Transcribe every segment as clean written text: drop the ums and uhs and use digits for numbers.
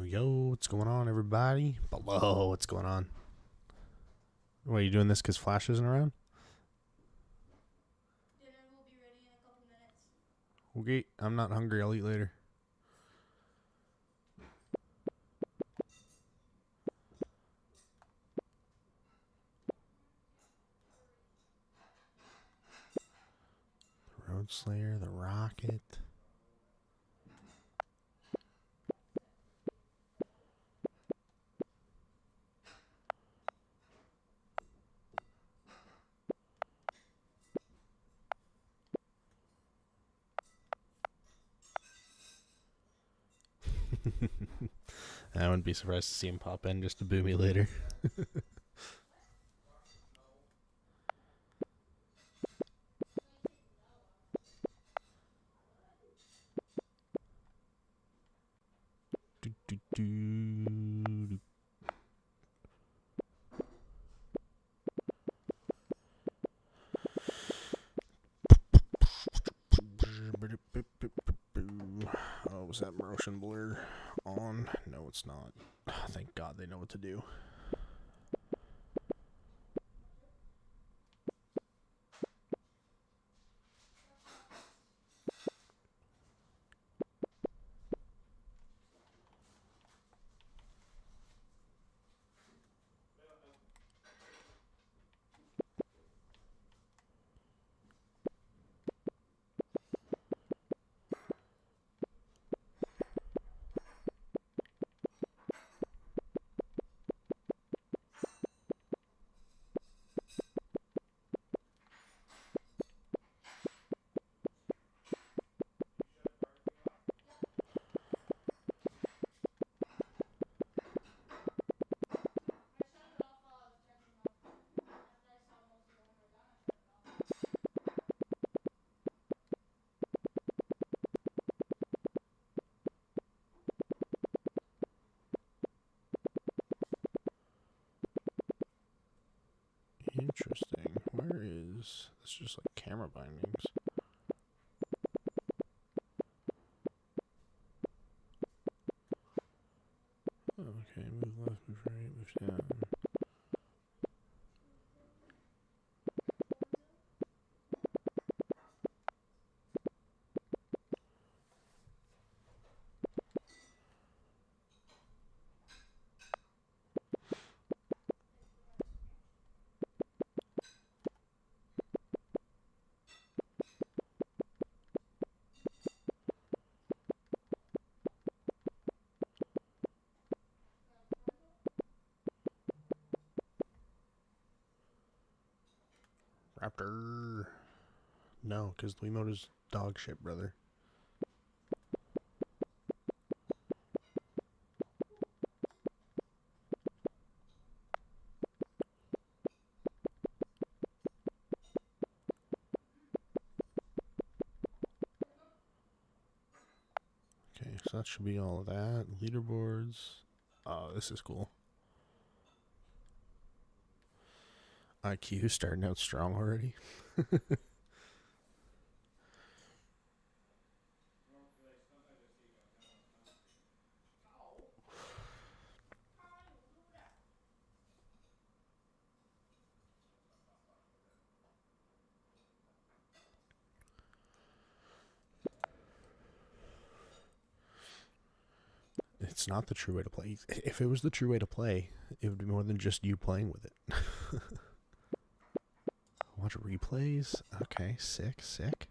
Yo, what's going on, everybody? Below, what's going on? What, are you doing this because Flash isn't around? Dinner will be ready in a couple minutes. Okay, I'm not hungry. I'll eat later. The Road Slayer, the Rocket. I wouldn't be surprised to see him pop in just to boo me later. Oh, was that motion blur on? No, it's not. Thank God they know what to do. Interesting. Where is this? Just like camera bindings. Okay, move left, move right, move down. Raptor. No, because Wiimote's dog shit, brother. Okay, so that should be all of that. Leaderboards. Oh, this is cool. IQ starting out strong already. It's not the true way to play. If it was the true way to play, it would be more than just you playing with it. Watch replays. Okay, sick, sick.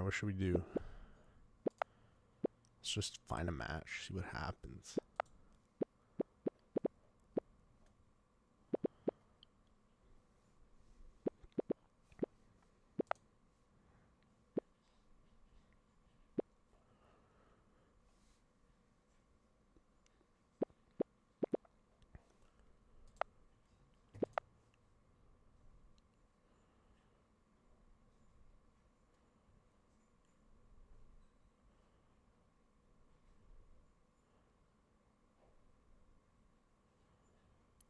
what should we do? Let's just find a match, see what happens.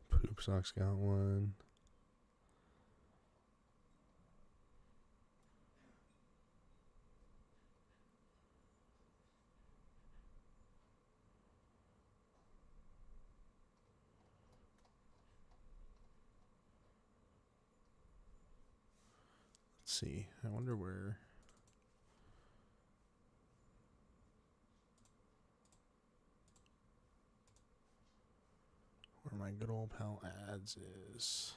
Poop Socks got one. Let's see. I wonder where. Where my good old pal ads is.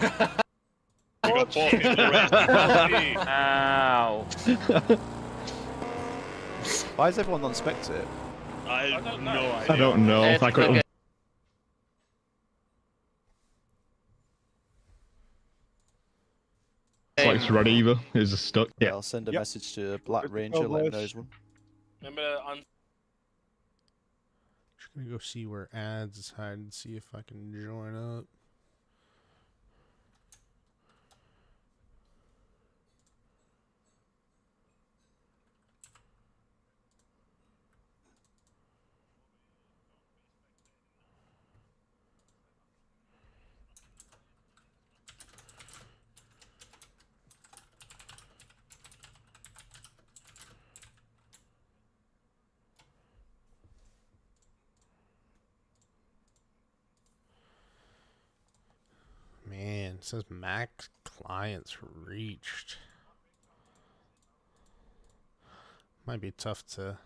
You got bought already. Ow. Why is everyone on Spectre? I have no idea. I don't know. It's I couldn't. okay. It's like it's ready either. It's just stuck. Yeah, I'll send a message to Black Ranger, let him know he's one. Remember on Just gonna go see where ads is hiding and see if I can join up. Man, it says max clients reached. Might be tough to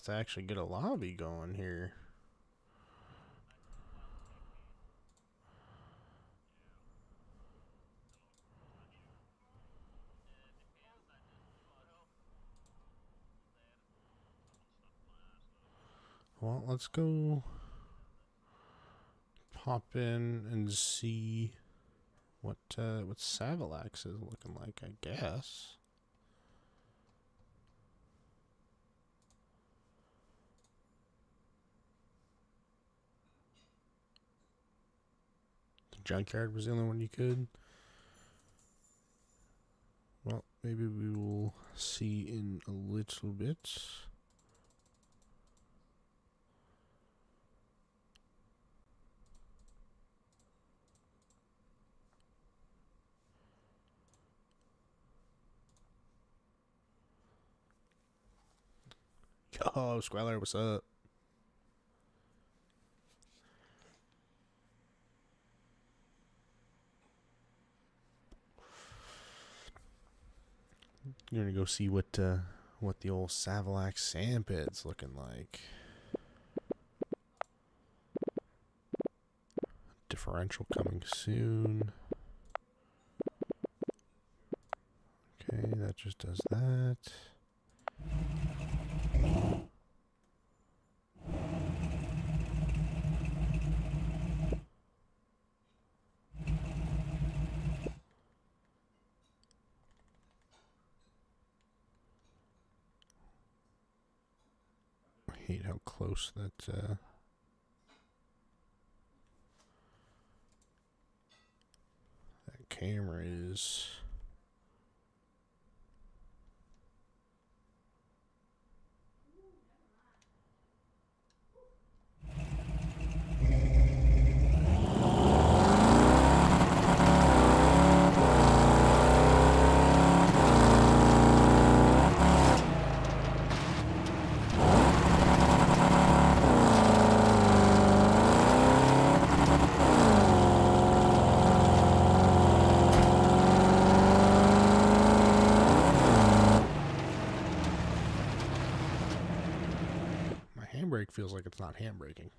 actually get a lobby going here. Well, let's go pop in and see what Savilax is looking like, I guess. The junkyard was the only one you could. Well, maybe we will see in a little bit. Yo, Squaller, what's up? You're gonna go see what the old Savilax sandpit's looking like. Differential coming soon. Okay, that just does that. I hate how close that camera is. Handbrake feels like it's not handbraking.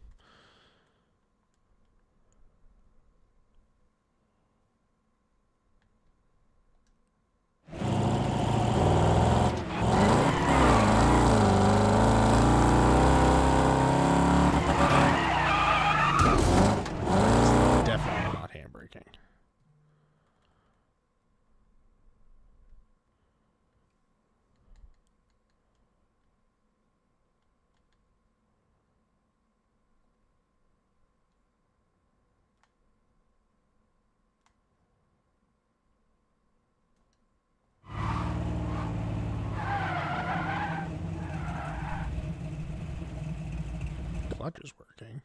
clutch is working.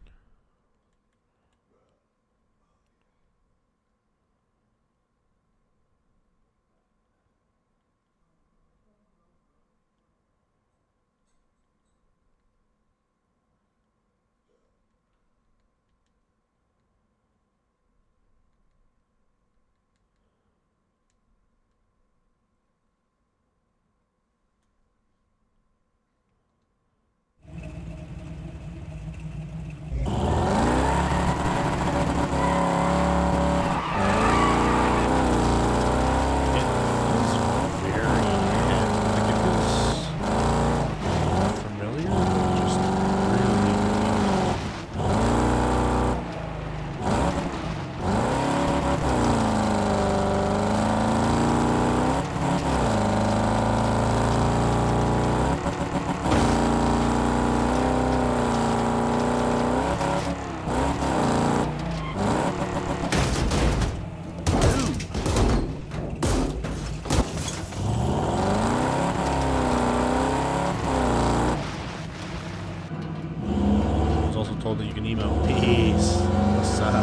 Told that you can email. Peace. What's up?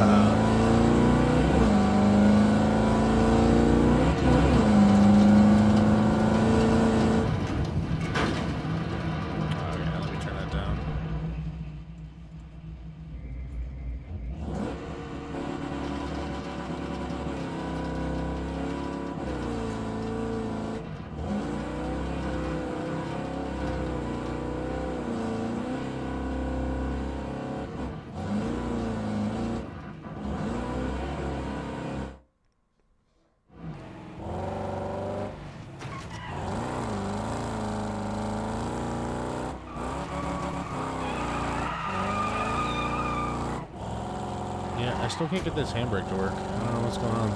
Oh yeah, let me turn that down. Yeah, I still can't get this handbrake to work. I don't know what's going on.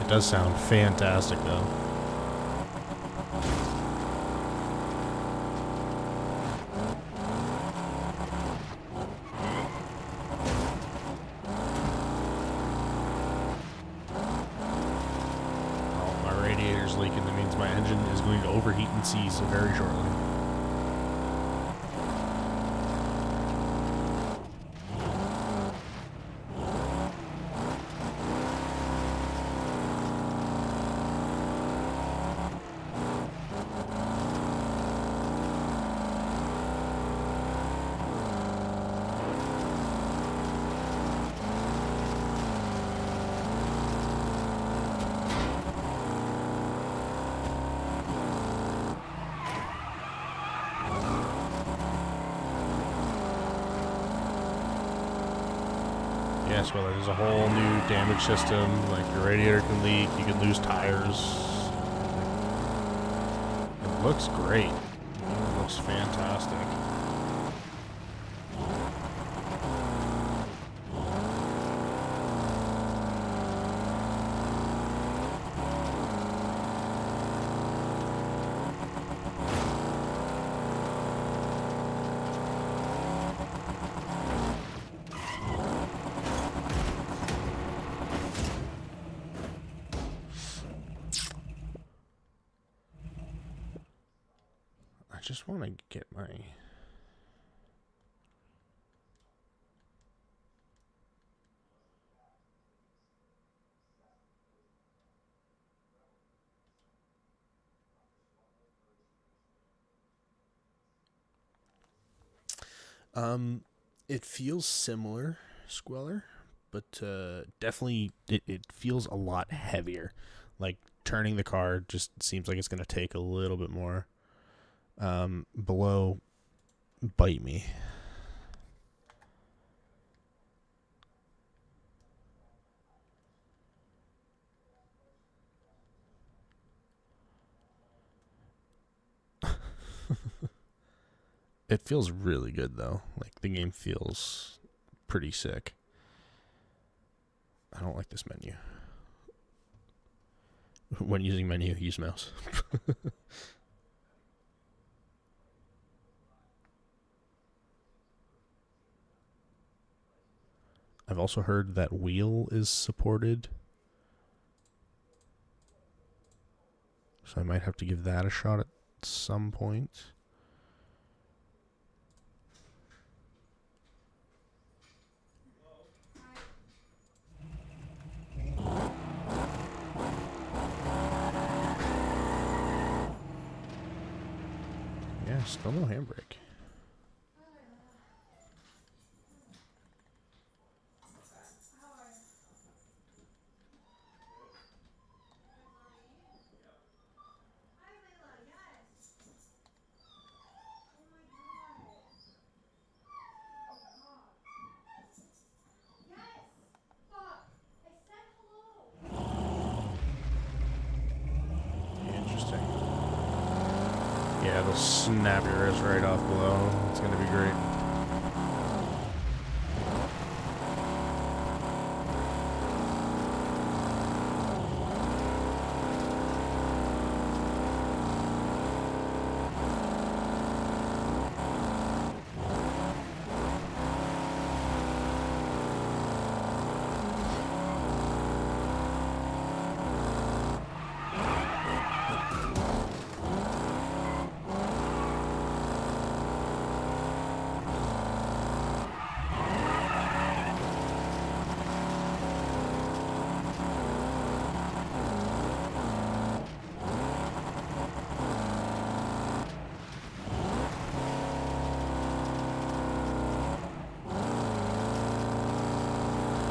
It does sound fantastic, though. Leaking, that means my engine is going to overheat and seize very shortly. Yes, well, there's a whole new damage system. Like, your radiator can leak, you can lose tires. It looks great. It looks fantastic. I just want to get my... It feels similar, Squeller, but definitely it feels a lot heavier. Like, turning the car just seems like it's going to take a little bit more. Below, bite me. It feels really good, though. Like, the game feels pretty sick. I don't like this menu. When using menu, use mouse. I've also heard that wheel is supported. So I might have to give that a shot at some point. Yeah, still no handbrake. Interesting. Yeah, they'll snap your wrist right off below. It's gonna be great.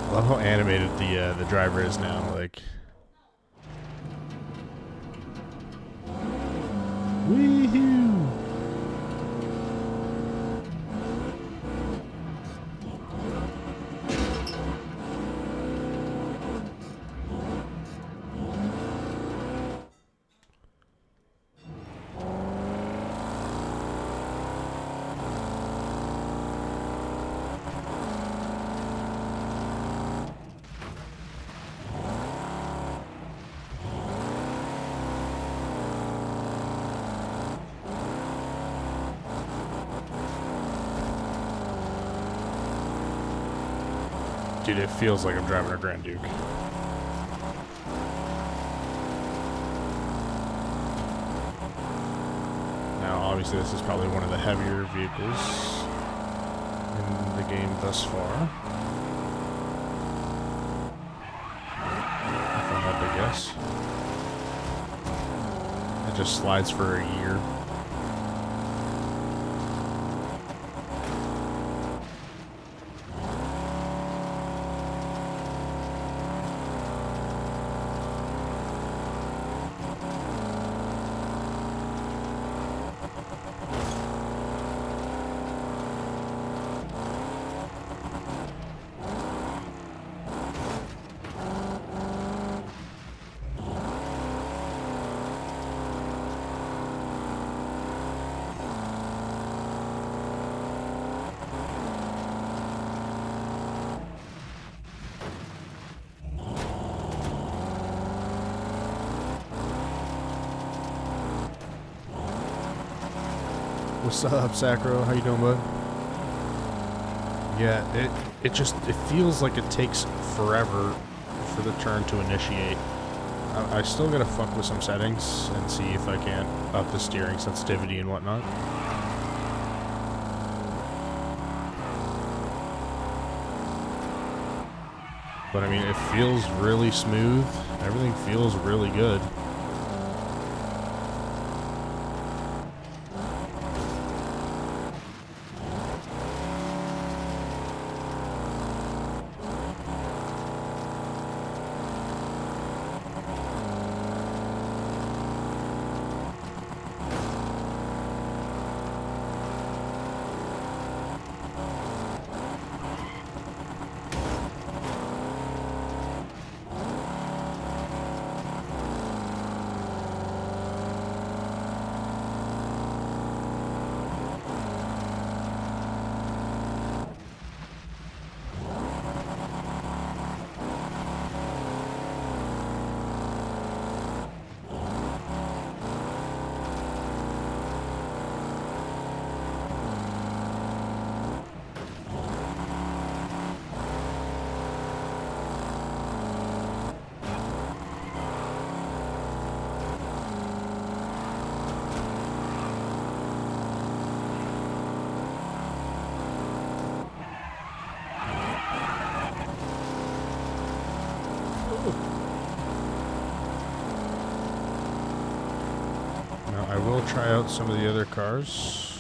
I love how animated the driver is now. Like, woohoo! Dude, it feels like I'm driving a Grand Duke. Now, obviously, this is probably one of the heavier vehicles in the game thus far. If I had to guess. It just slides for a year. What's up, Sacro? How you doing, bud? Yeah, it feels like it takes forever for the turn to initiate. I still gotta fuck with some settings and see if I can up the steering sensitivity and whatnot. But I mean, it feels really smooth. Everything feels really good. I will try out some of the other cars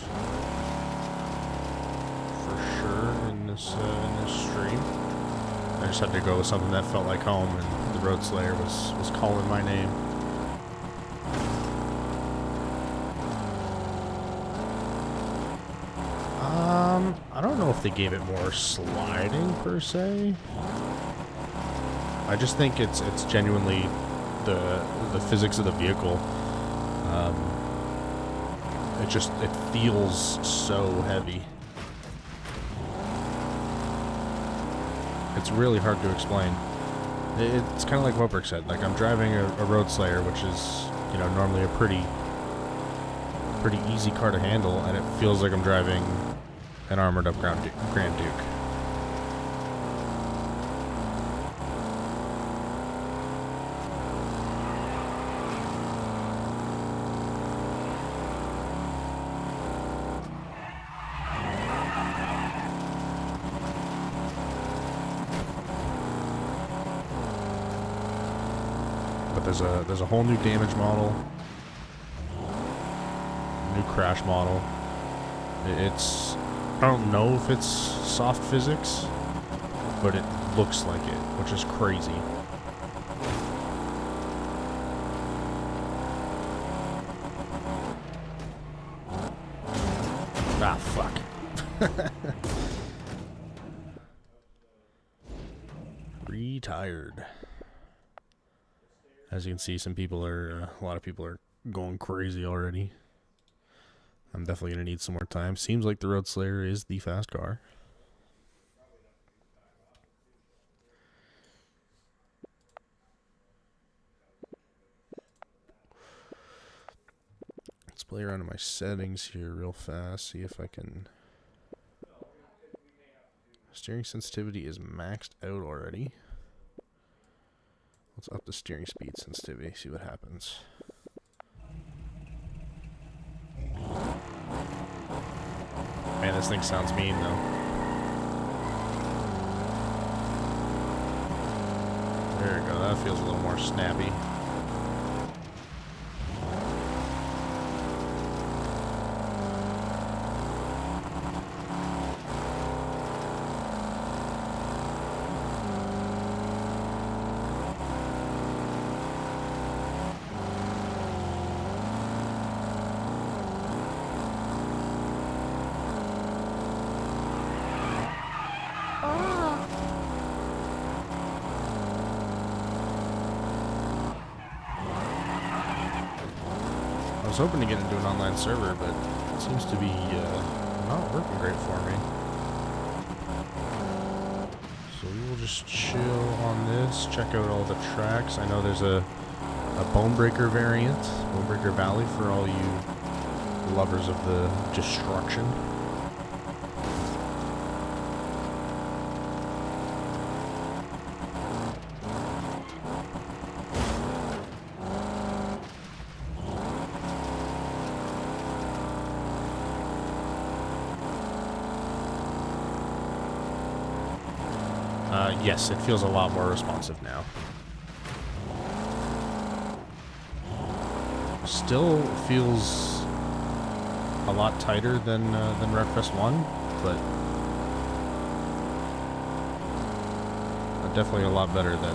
for sure in this stream. I just had to go with something that felt like home, and the Road Slayer was calling my name. I don't know if they gave it more sliding per se. I just think it's genuinely the physics of the vehicle. It feels so heavy. It's really hard to explain. It's kind of like what Burke said. Like, I'm driving a Road Slayer, which is, you know, normally a pretty easy car to handle, and it feels like I'm driving an armored up Grand Duke. But there's a whole new damage model, new crash model. I don't know if it's soft physics, but it looks like it, which is crazy. Ah, fuck. Retired. As you can see, a lot of people are going crazy already. I'm definitely going to need some more time. Seems like the Road Slayer is the fast car. Let's play around in my settings here real fast. See if I can... Steering sensitivity is maxed out already. Let's up the steering speed sensitivity, see what happens. Man, this thing sounds mean, though. There we go, that feels a little more snappy. I was hoping to get into an online server, but it seems to be not working great for me. So we will just chill on this, check out all the tracks. I know there's a Bonebreaker variant, Bonebreaker Valley, for all you lovers of the destruction. Yes, it feels a lot more responsive now. Still feels a lot tighter than Wreckfest 1, but definitely a lot better than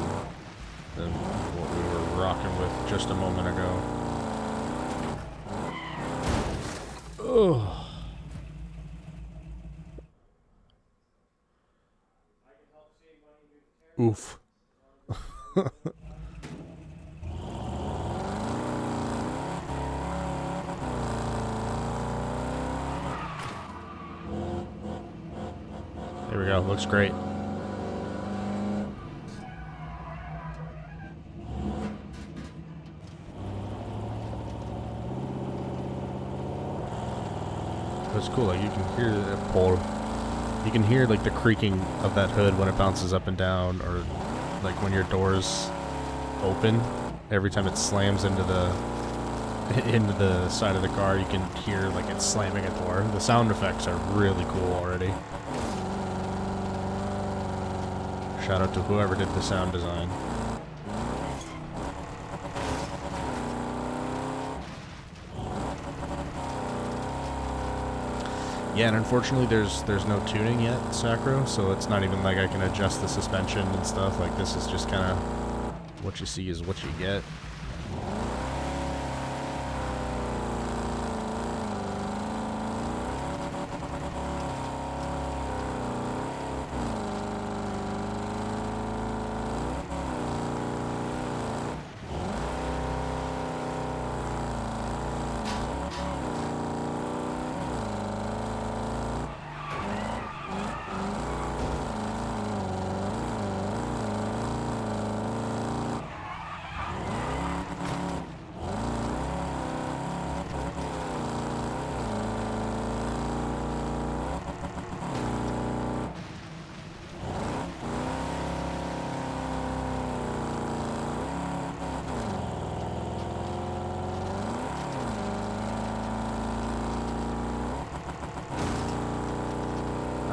what we were rocking with just a moment ago. Ugh. Oof. There we go, looks great. It's cool, like you can hear it pull. You can hear like the creaking of that hood when it bounces up and down, or like when your doors open. Every time it slams into the side of the car, you can hear like it slamming a door. The sound effects are really cool already. Shout out to whoever did the sound design. Yeah, and unfortunately there's no tuning yet, Sacro, so it's not even like I can adjust the suspension and stuff. Like, this is just kind of what you see is what you get.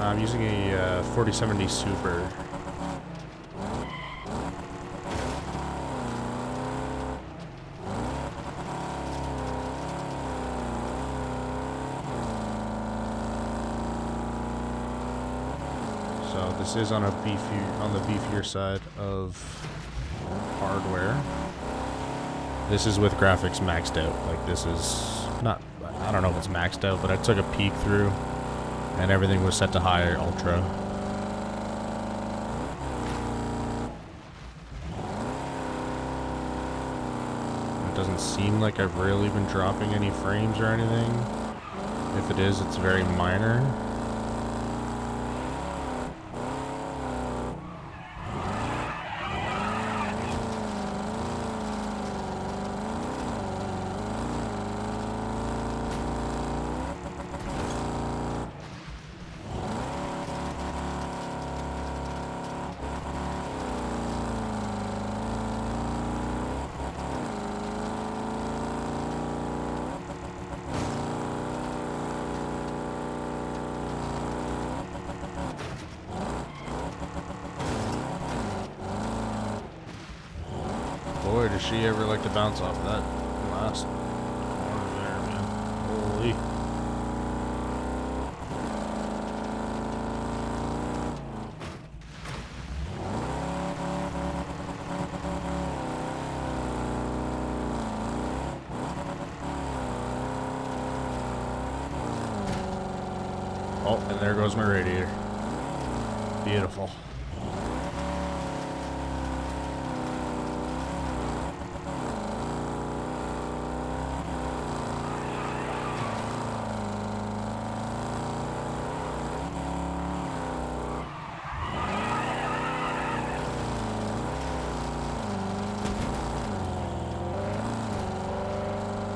I'm using a 4070 Super. So this is on the beefier side of hardware. This is with graphics maxed out. Like, this is not, I don't know if it's maxed out, but I took a peek through and everything was set to high ultra. It doesn't seem like I've really been dropping any frames or anything. If it is, it's very minor. Boy, does she ever like to bounce off that last corner there, man. Holy. Oh, and there goes my radiator. Beautiful.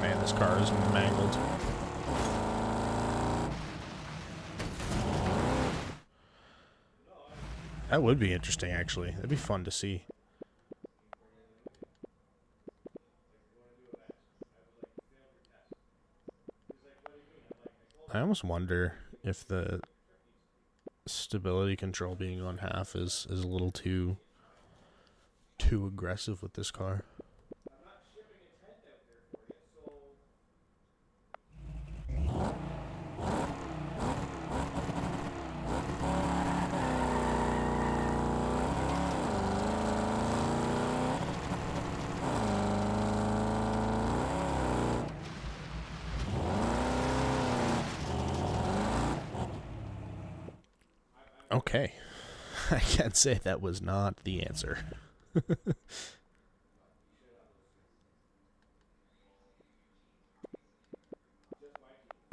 Man, this car is mangled. That would be interesting, actually. That'd be fun to see. I almost wonder if the stability control being on half is a little too aggressive with this car. Okay. I can't say that was not the answer.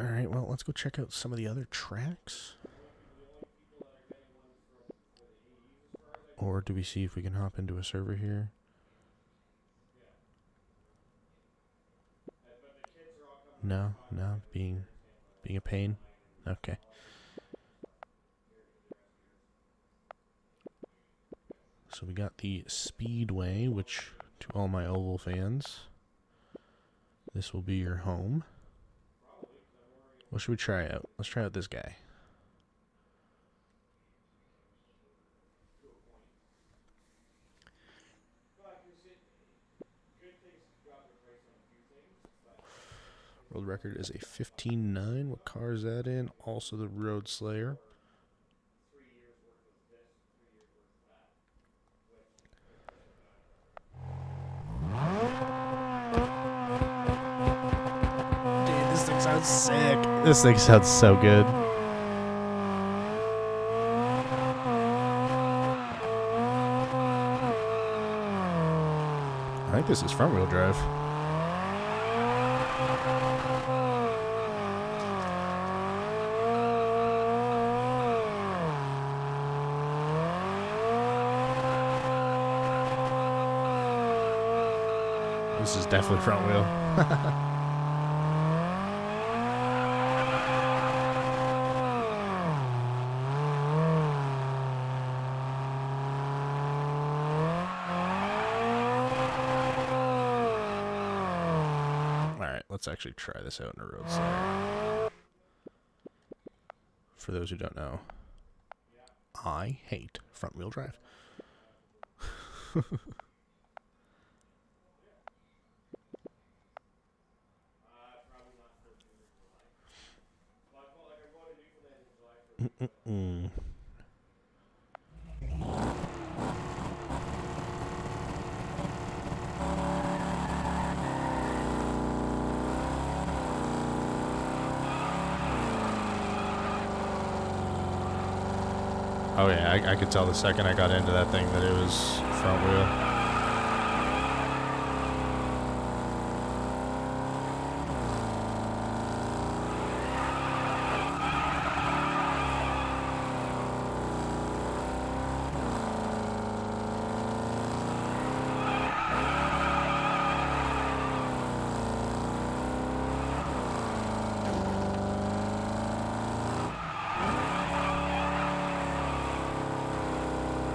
Alright, well, let's go check out some of the other tracks. Or do we see if we can hop into a server here? No, being a pain. Okay. So we got the Speedway, which to all my oval fans, this will be your home. What should we try out? Let's try out this guy. World record is a 15.9. What car is that in? Also the Road Slayer. Dude, this thing sounds sick. This thing sounds so good. I think this is front wheel drive. This is definitely front wheel. Alright, let's actually try this out in a Road Slayer. For those who don't know, I hate front wheel drive. Mm-mm-mm. Oh yeah, I could tell the second I got into that thing that it was front wheel.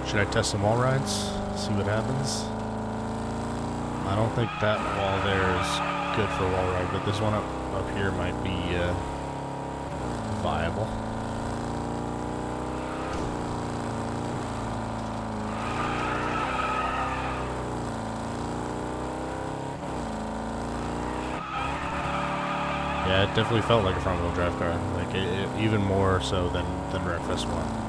Should I test some wall rides? See what happens? I don't think that wall there is good for a wall ride, but this one up here might be viable. Yeah, it definitely felt like a front wheel drive car, like even more so than Wreckfest 1.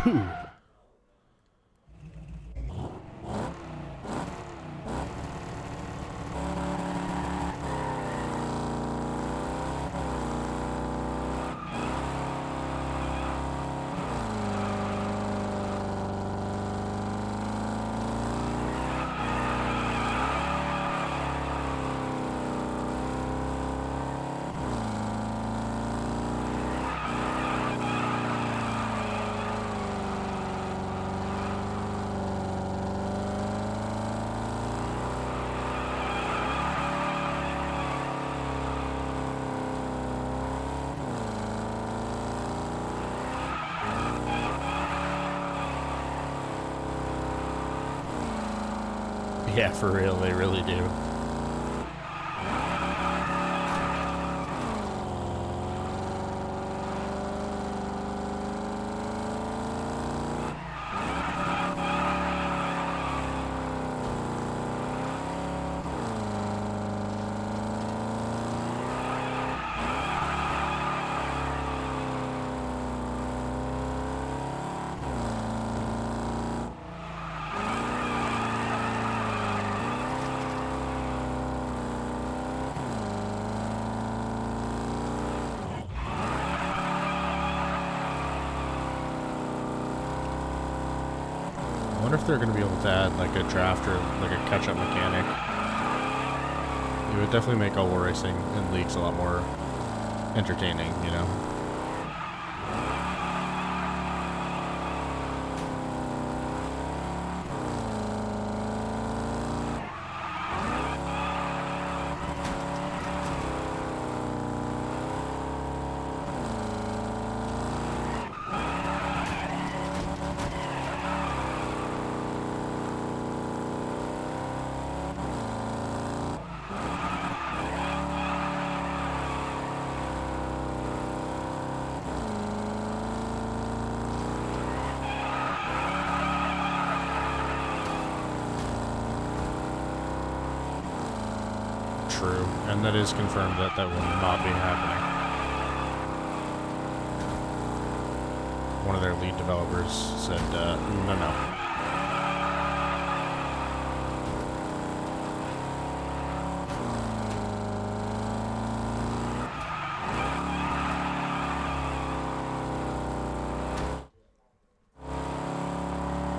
Ooh. Yeah, for real, they really do. I wonder if they're going to be able to add like a draft or like a catch-up mechanic. It would definitely make oval racing in leagues a lot more entertaining, you know? true, and that is confirmed that that will not be happening. One of their lead developers said, no.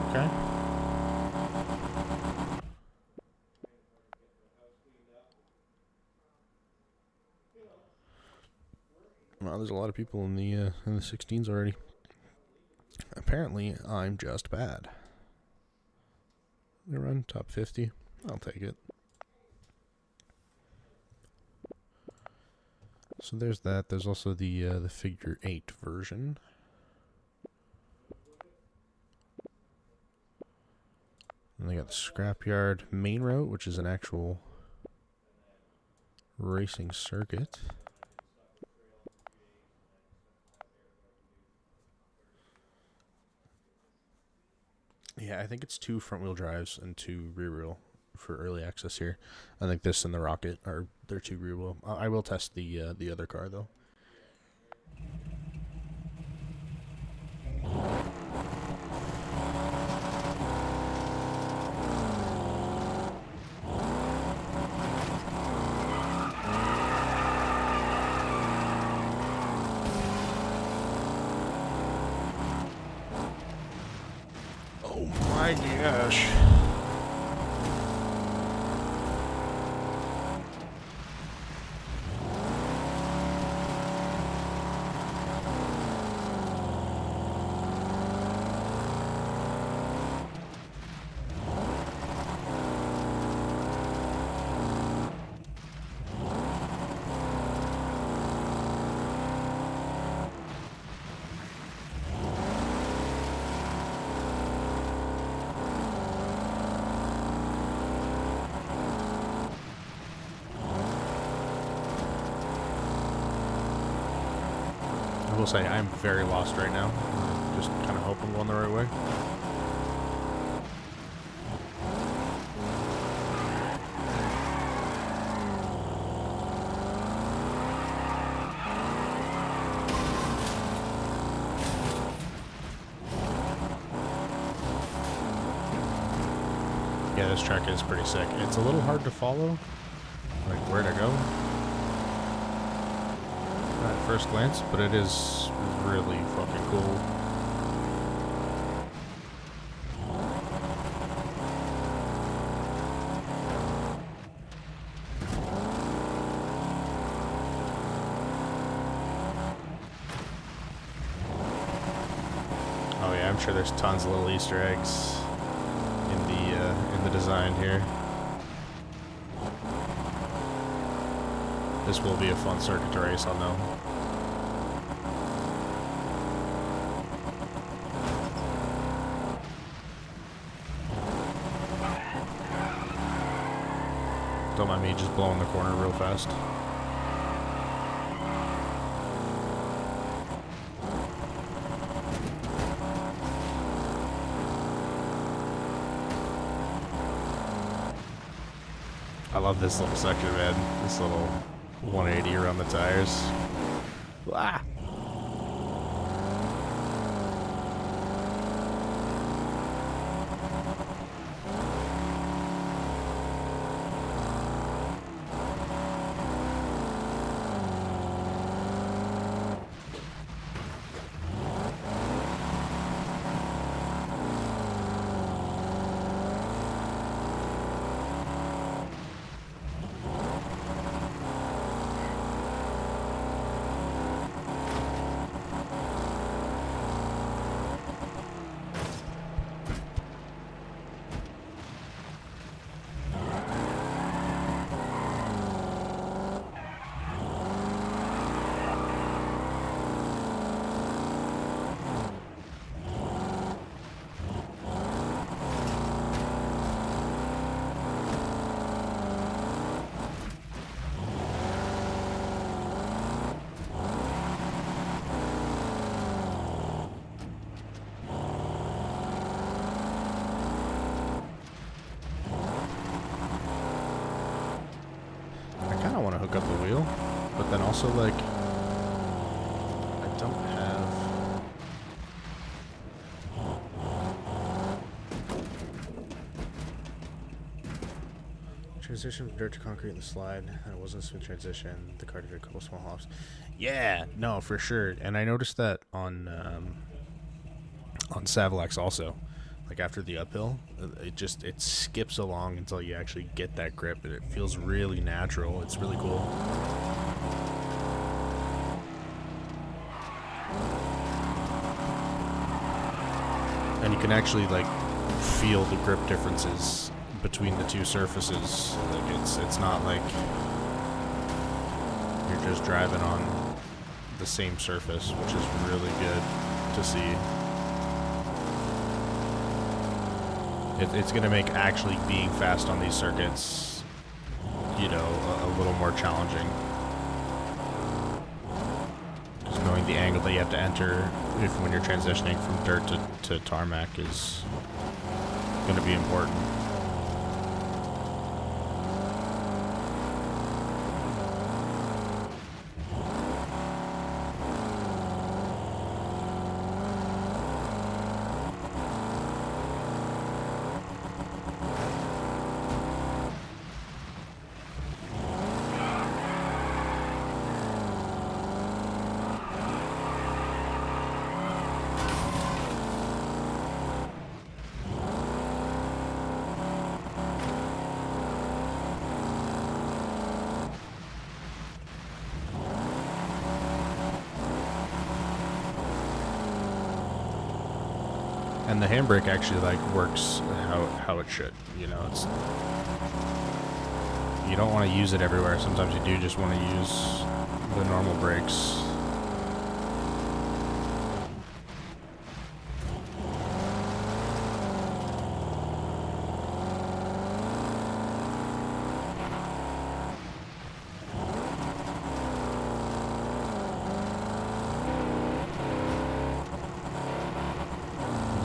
Okay. Well, there's a lot of people in the 16s already. Apparently, I'm just bad. Gonna run top 50. I'll take it. So there's that. There's also the figure 8 version. And they got the scrapyard main route, which is an actual racing circuit. Yeah, I think it's 2 front-wheel drives and 2 rear-wheel for early access here. I think this and the Rocket are their 2 rear-wheel. I will test the other car though. Oh my gosh. I will say I'm very lost right now. Just kind of hope I'm going the right way. Yeah, this track is pretty sick. It's a little hard to follow, like where to go at first glance, but it is really fucking cool. Oh yeah, I'm sure there's tons of little Easter eggs in the design here. This will be a fun circuit to race on though. Don't mind me just blowing the corner real fast. I love this little section, man. This little 180 around the tires. Ah! oil, but then also like I don't have. Transition from dirt to concrete in the slide. That wasn't a smooth transition. The car did a couple small hops. Yeah, no, for sure. And I noticed that on Savalax also. Like after the uphill, it skips along until you actually get that grip, and it feels really natural. It's really cool. And you can actually like feel the grip differences between the two surfaces. Like it's not like you're just driving on the same surface, which is really good to see. It's going to make actually being fast on these circuits, you know, a little more challenging. Just knowing the angle that you have to enter when you're transitioning from dirt to tarmac is going to be important. And the handbrake actually like works how it should. You know, it's you don't want to use it everywhere. Sometimes you do just want to use the normal brakes.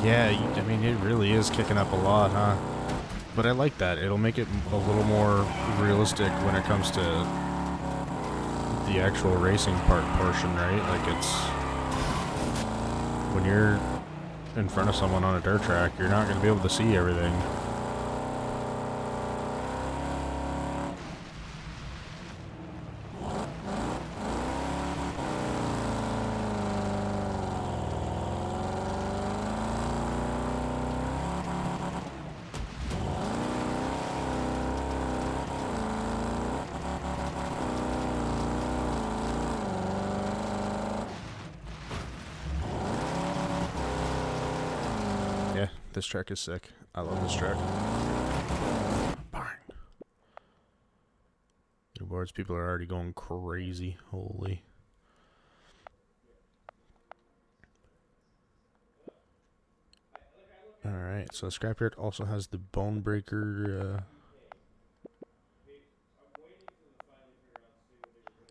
Yeah, I mean, it really is kicking up a lot, huh? But I like that. It'll make it a little more realistic when it comes to the actual racing portion, right? Like, it's... when you're in front of someone on a dirt track, you're not going to be able to see everything. This track is sick. I love this track. Bang. Boards, people are already going crazy. Holy. Alright, so the Scrapyard also has the Bone Breaker.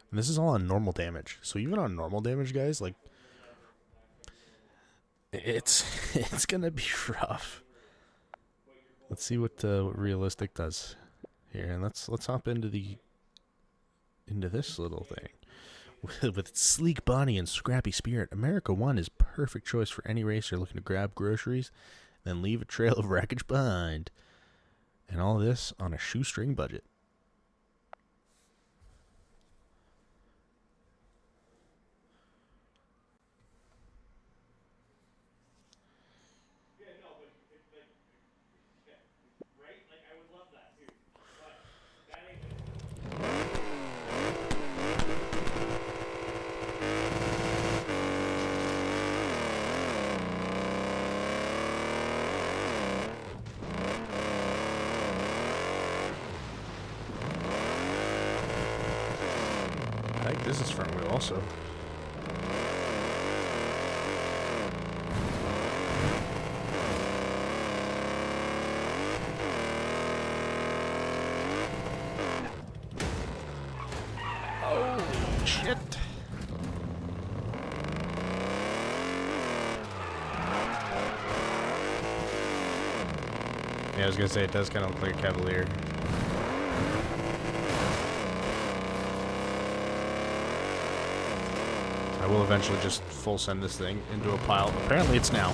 And this is all on normal damage. So even on normal damage, guys, like, it's gonna be rough. Let's see what realistic does here, and let's hop into this little thing. With its sleek body and scrappy spirit, America 1 is perfect choice for any racer looking to grab groceries, then leave a trail of wreckage behind, and all this on a shoestring budget. This is front wheel also. Oh, shit. Yeah, I was gonna say it does kind of look like a Cavalier. I will eventually just full send this thing into a pile. Apparently it's now.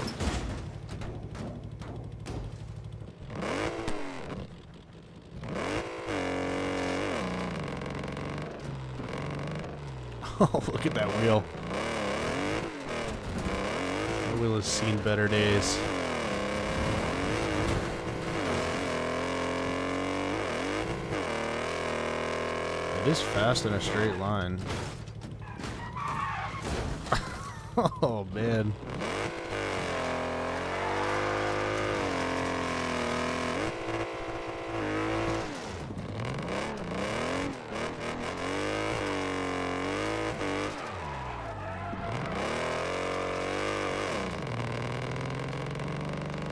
Oh, look at that wheel. That wheel has seen better days. It is fast in a straight line. Oh, man.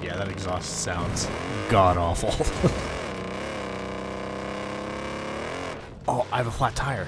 Yeah, that exhaust sounds god-awful. Oh, I have a flat tire.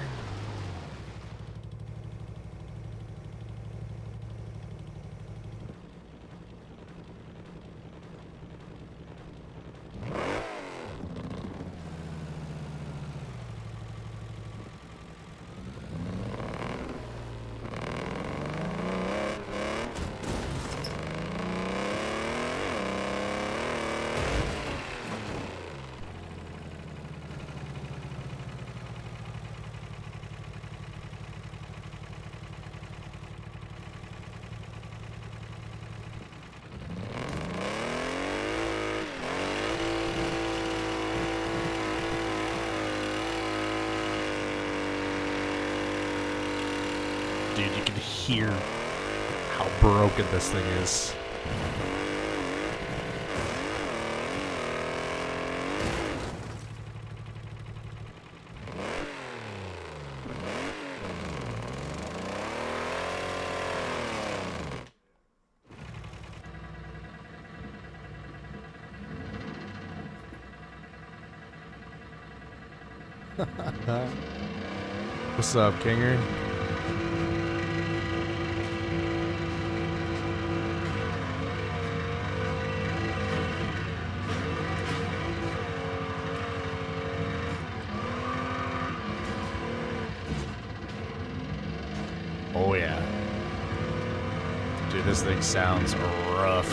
Dude, you can hear how broken this thing is. What's up, Kinger? Oh yeah. Dude, this thing sounds rough.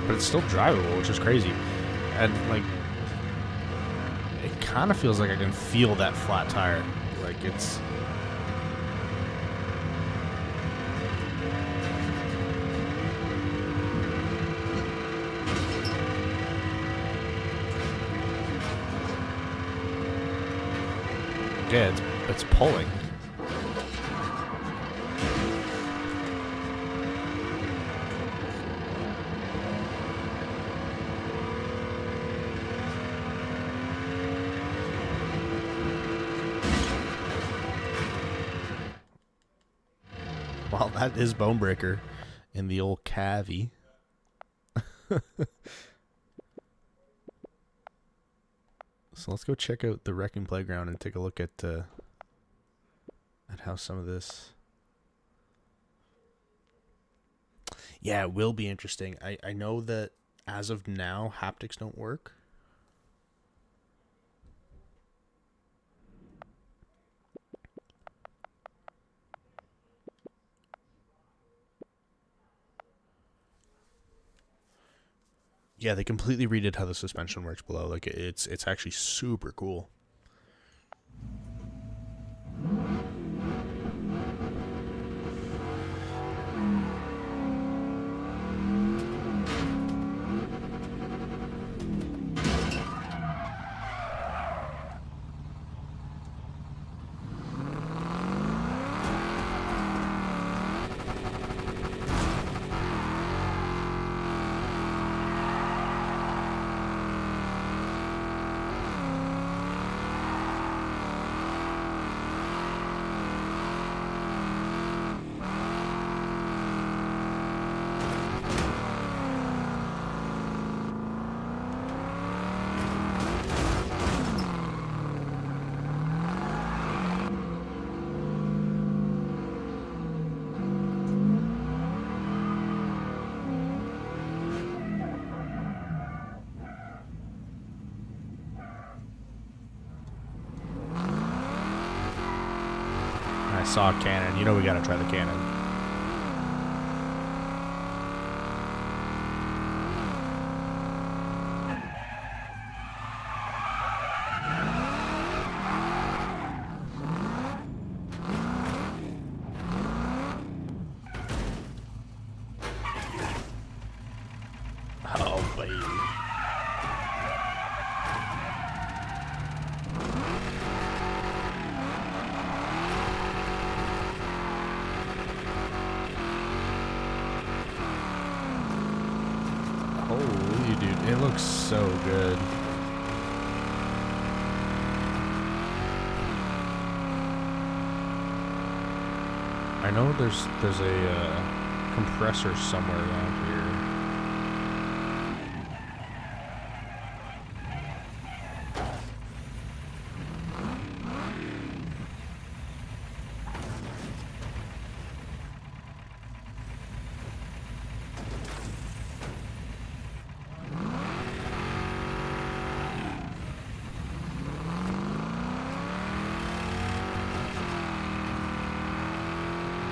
But it's still drivable, which is crazy. And like, it kind of feels like I can feel that flat tire. Like it's... Yeah, it's pulling. Well, that is Bonebreaker in the old cavy. So let's go check out the Wrecking Playground and take a look at how some of this... Yeah, it will be interesting. I know that as of now, haptics don't work. Yeah, they completely redid how the suspension works below. Like it's actually super cool. saw a cannon. You know we gotta try the cannon. Oh, baby. Holy dude, it looks so good. I know there's a compressor somewhere around here.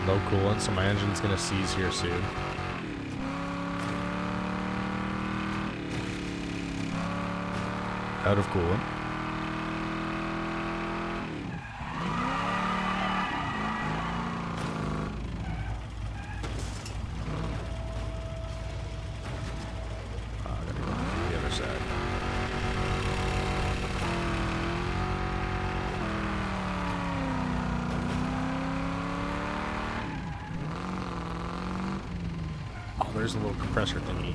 Low coolant, so my engine's gonna seize here soon. Out of coolant. I gotta go to the other side. Oh, there's a little compressor thingy.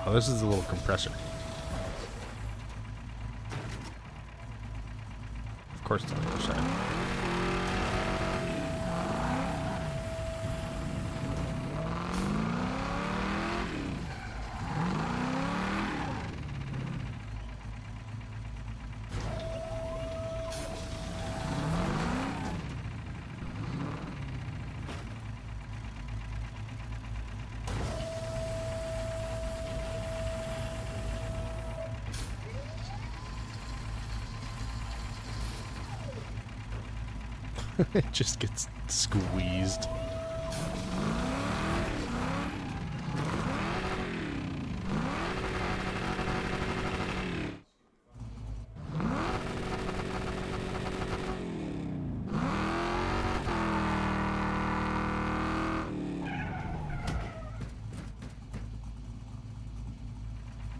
Oh, this is a little compressor. Of course it's on the other side. It just gets squeezed.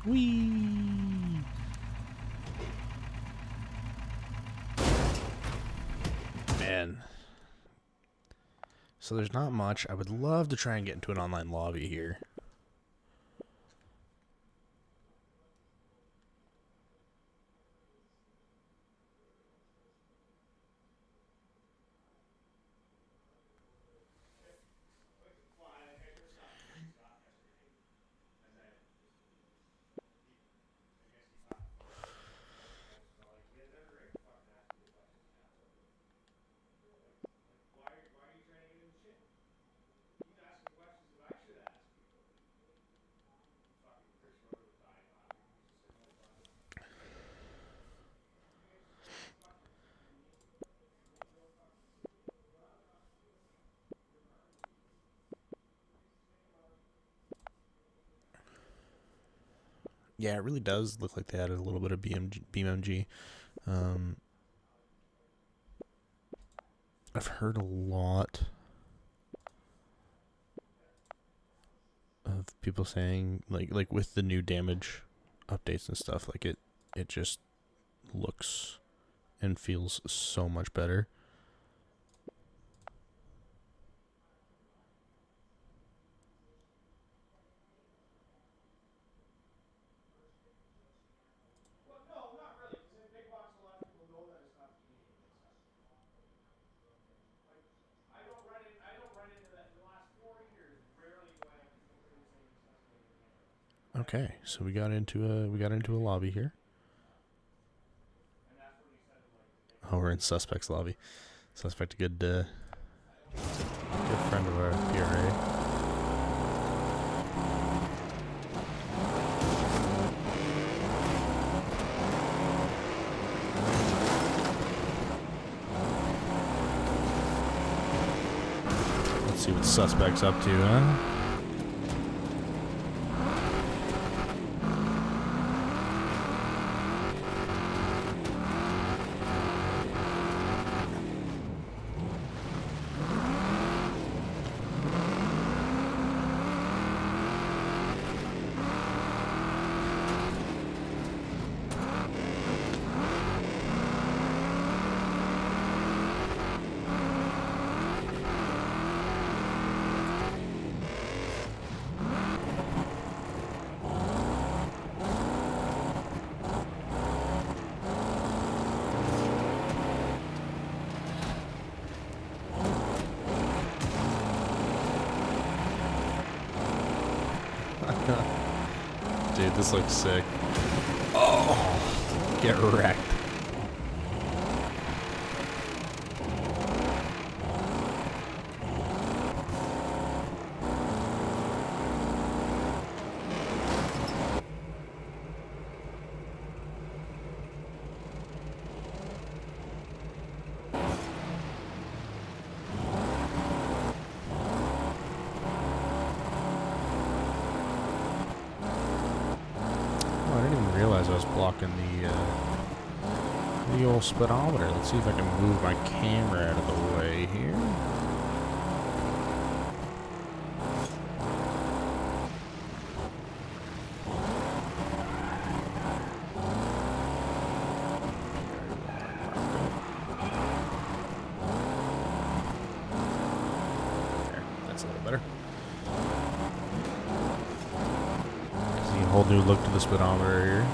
Whee! Man. So there's not much. I would love to try and get into an online lobby here. Yeah, it really does look like they added a little bit of BMG. I've heard a lot of people saying like with the new damage updates and stuff, like it just looks and feels so much better. Okay, so we got into a lobby here. Oh, we're in Suspect's lobby. Suspect, a good friend of our PRA. Let's see what Suspect's up to, huh? Dude, this looks sick. Oh, get wrecked. I didn't even realize I was blocking the old speedometer. Let's see if I can move my camera out of the way here. There, that's a little better. See a whole new look to the speedometer here.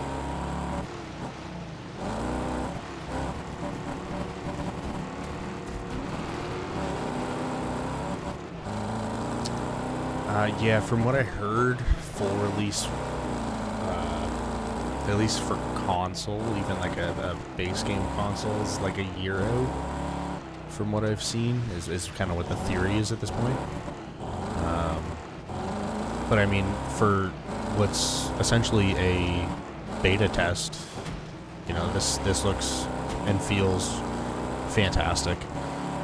Yeah, from what I heard, full release, at least for console, even like a base game console, is like a year out. From what I've seen, is kind of what the theory is at this point. But I mean, for what's essentially a beta test, you know, this looks and feels fantastic.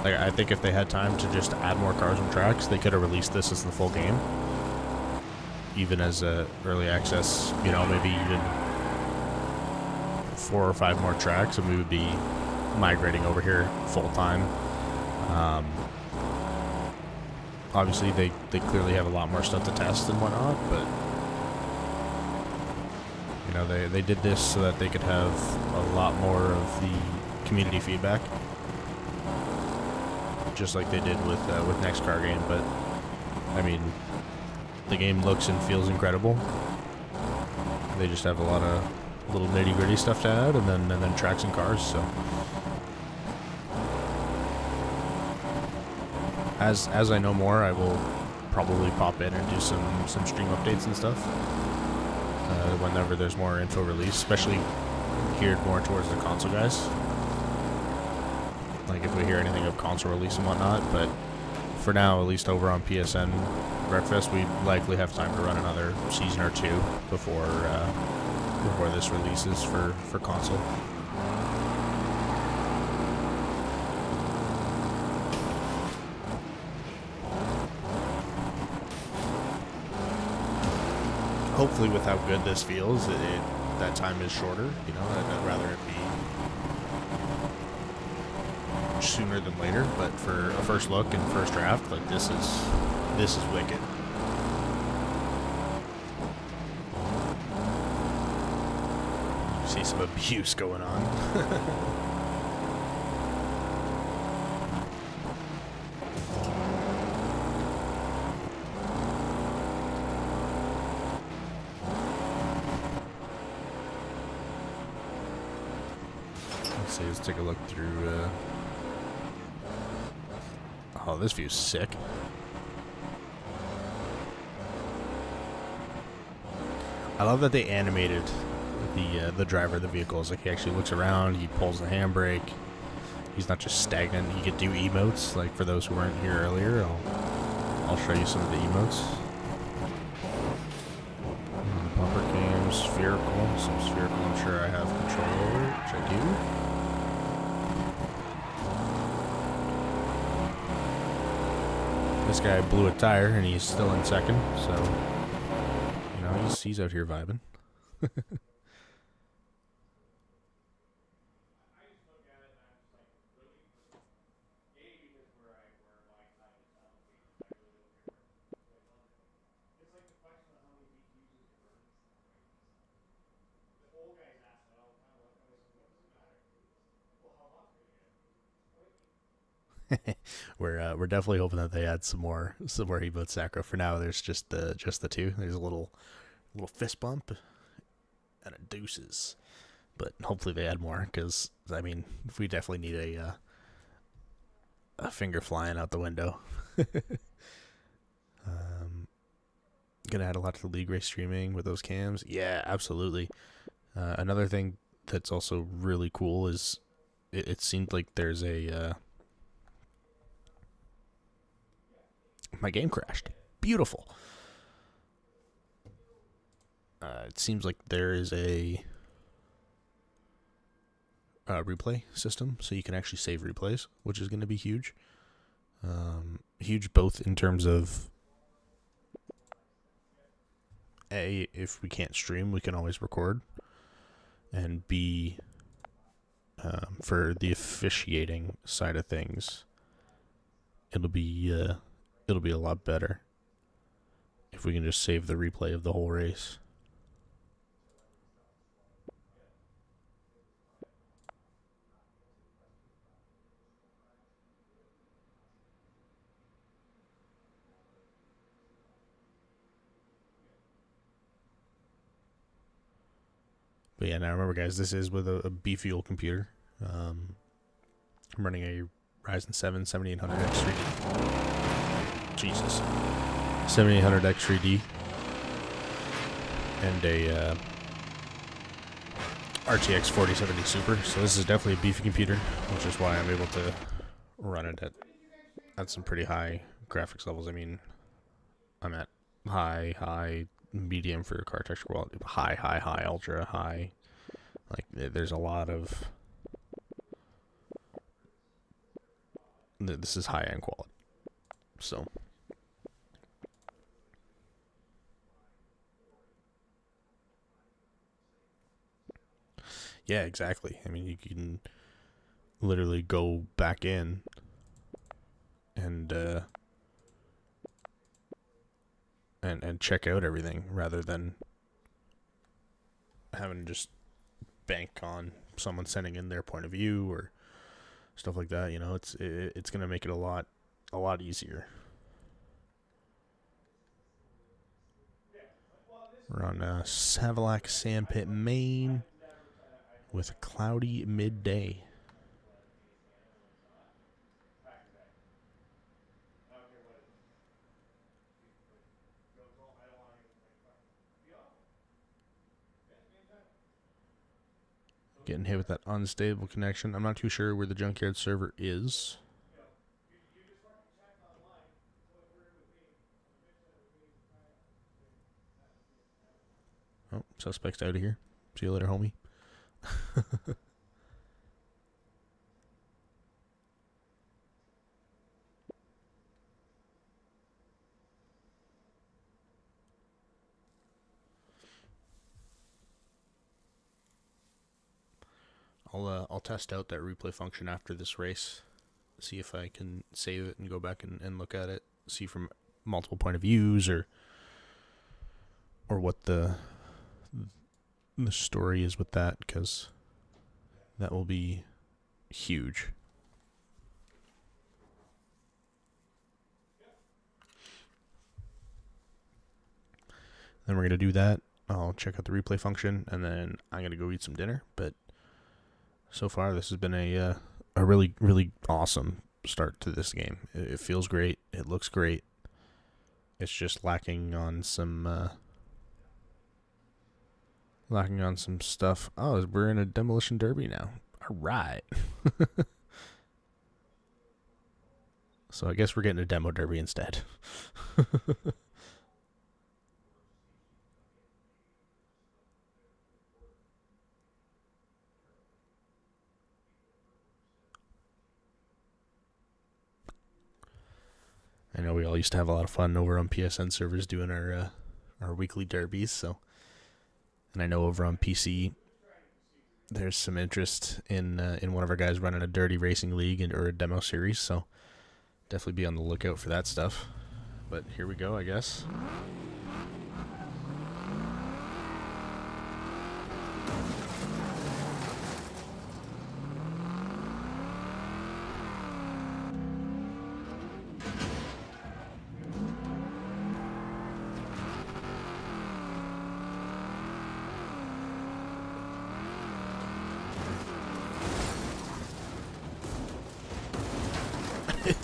Like, I think if they had time to just add more cars and tracks, they could have released this as the full game. Even as a early access, you know, maybe even 4 or 5 more tracks, and we would be migrating over here full time. Obviously, they clearly have a lot more stuff to test and whatnot, but you know, they did this so that they could have a lot more of the community feedback, just like they did with next car game. But I mean, the game looks and feels incredible. They just have a lot of little nitty gritty stuff to add, and then tracks and cars. So as I know more, I will probably pop in and do some stream updates and stuff whenever there's more info released, especially geared more towards the console guys. Like if we hear anything of console release and whatnot, but for now, at least over on PSN Wreckfest, we likely have time to run another season or 2 before this releases for console. Hopefully, with how good this feels, that time is shorter. You know, I'd rather it be sooner than later. But for a first look and first draft, like this is wicked. You see some abuse going on. Let's take a look through. Oh, this view's sick. I love that they animated the driver of the vehicles. Like, he actually looks around, he pulls the handbrake. He's not just stagnant. He could do emotes. Like, for those who weren't here earlier, I'll show you some of the emotes. The bumper cam, spherical. Some spherical I'm sure I have control over, which I do. This guy blew a tire and he's still in second, so you know, he's out here vibing. We're definitely hoping that they add some more emotes sacro. For now, there's just the two. There's a little fist bump and a deuces, but hopefully they add more, because I mean, we definitely need a finger flying out the window. Gonna add a lot to the league race streaming with those cams. Yeah, absolutely. Another thing that's also really cool is it seemed like there's a my game crashed. Beautiful. It seems like there is a replay system, so you can actually save replays, which is going to be huge. Huge both in terms of A, if we can't stream, we can always record, and B, for the officiating side of things, it'll be a lot better if we can just save the replay of the whole race. But yeah, now remember, guys, this is with a B-Fuel computer. I'm running a Ryzen 7 7800X3D. Jesus. 7800X3D. And a RTX 4070 Super. So this is definitely a beefy computer, which is why I'm able to run it at some pretty high graphics levels. I mean, I'm at high, medium for car texture quality, high, ultra high. Like, there's a lot of... This is high-end quality. So... Yeah, exactly. I mean, you can literally go back in and check out everything rather than having to just bank on someone sending in their point of view or stuff like that. You know, it's going to make it a lot easier. We're on Savalac Sandpit, Maine, with a cloudy midday. Getting hit with that unstable connection. I'm not too sure where the junkyard server is. Oh, suspect's out of here. See you later, homie. I'll test out that replay function after this race, see if I can save it and go back and look at it, see from multiple point of views or what the story is with that, because that will be huge. Then we're going to do that. I'll check out the replay function, and then I'm going to go eat some dinner. But so far, this has been a really, really awesome start to this game. It feels great. It looks great. It's just lacking on some Locking on some stuff. Oh, we're in a demolition derby now. All right. So I guess we're getting a demo derby instead. I know we all used to have a lot of fun over on PSN servers doing our weekly derbies. So, and I know over on PC, there's some interest in one of our guys running a dirty racing league or a demo series. So, definitely be on the lookout for that stuff. But here we go, I guess.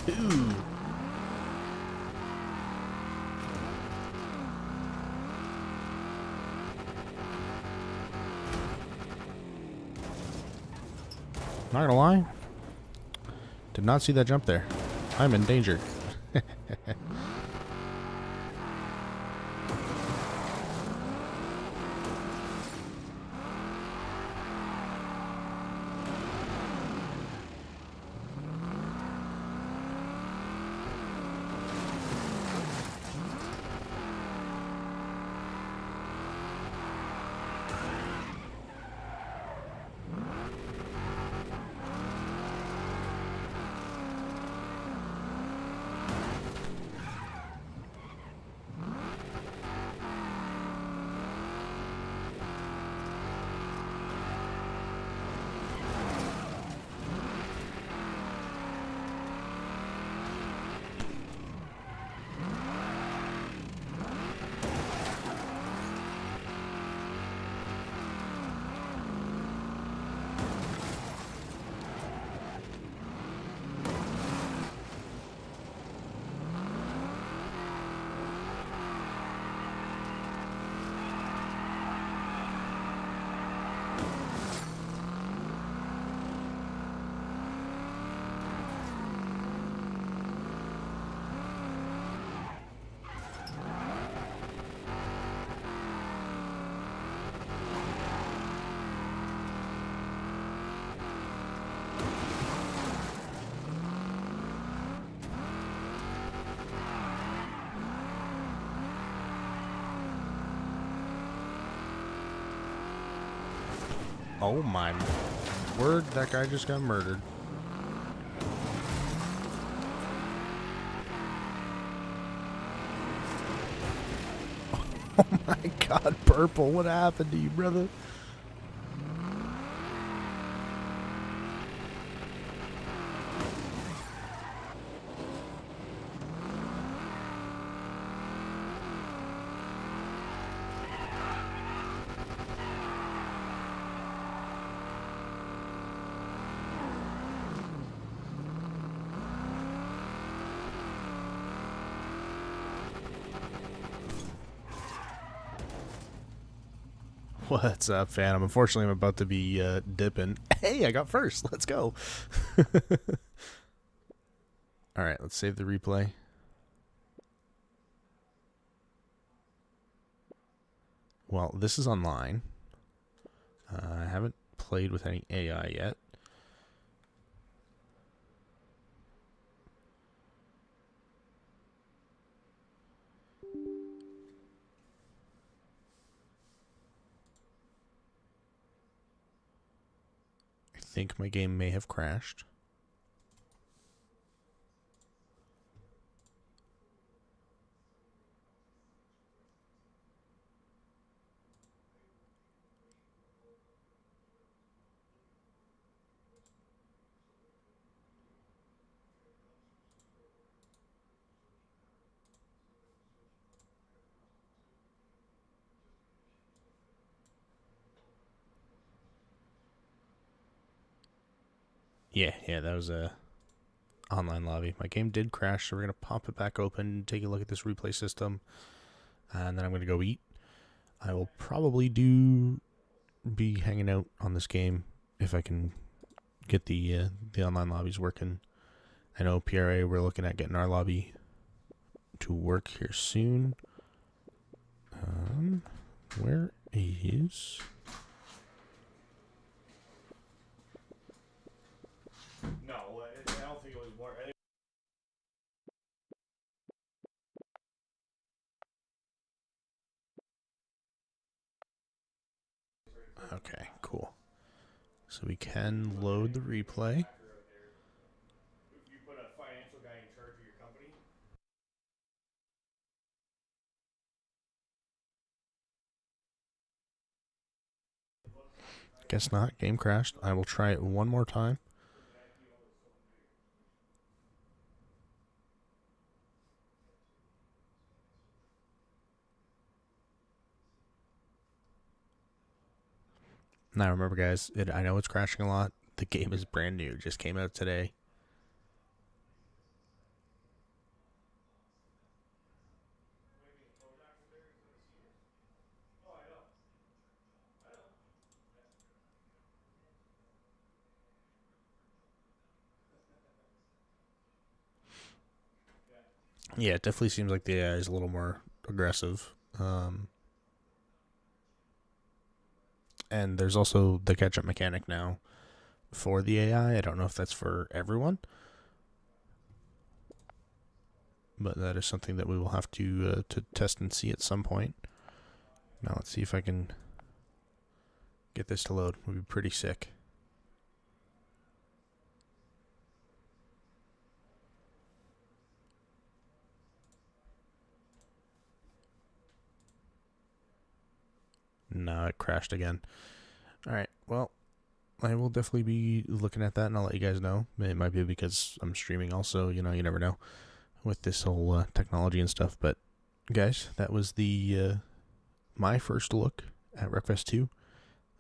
Ooh. Not gonna lie, did not see that jump there. I'm in danger. Oh my word, that guy just got murdered. Oh my god, Purple, what happened to you, brother? What's up, Phantom? Unfortunately, I'm about to be dipping. Hey, I got first. Let's go. Alright, let's save the replay. Well, this is online. I haven't played with any AI yet. I think my game may have crashed. Yeah, that was a online lobby. My game did crash, so we're going to pop it back open, take a look at this replay system, and then I'm going to go eat. I will probably do be hanging out on this game if I can get the online lobbies working. I know PRA, we're looking at getting our lobby to work here soon. Where is... No, I don't think it was more... Okay, cool. So we can load the replay. You put a financial guy in charge of your company. Guess not. Game crashed. I will try it one more time. Now remember, guys, I know it's crashing a lot. The game is brand new. Just came out today. Yeah, it definitely seems like the AI is a little more aggressive. And there's also the catch-up mechanic now for the AI. I don't know if that's for everyone, but that is something that we will have to test and see at some point. Now let's see if I can get this to load. It would be pretty sick. No, it crashed again. Alright, well, I will definitely be looking at that, and I'll let you guys know. It might be because I'm streaming also, you know, you never know with this whole technology and stuff. But, guys, that was the my first look at Wreckfest 2.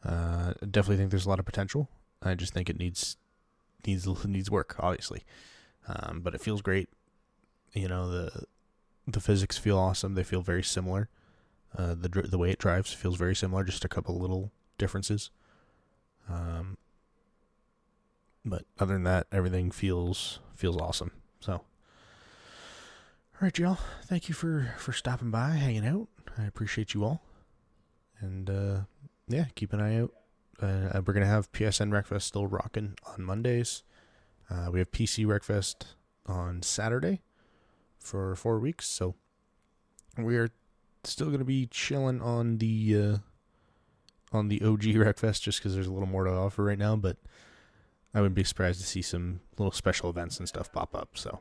Definitely think there's a lot of potential. I just think it needs work, obviously. But it feels great. You know, the physics feel awesome. They feel very similar. The way it drives feels very similar, just a couple little differences. But other than that, everything feels awesome. So, all right, y'all. Thank you for stopping by, hanging out. I appreciate you all. And yeah, keep an eye out. We're gonna have PSN Wreckfest still rocking on Mondays. We have PC Wreckfest on Saturday for 4 weeks. So we are still gonna be chilling on the OG Wreckfest just because there's a little more to offer right now. But I wouldn't be surprised to see some little special events and stuff pop up. So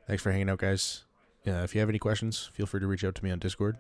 thanks for hanging out, guys. If you have any questions, feel free to reach out to me on Discord.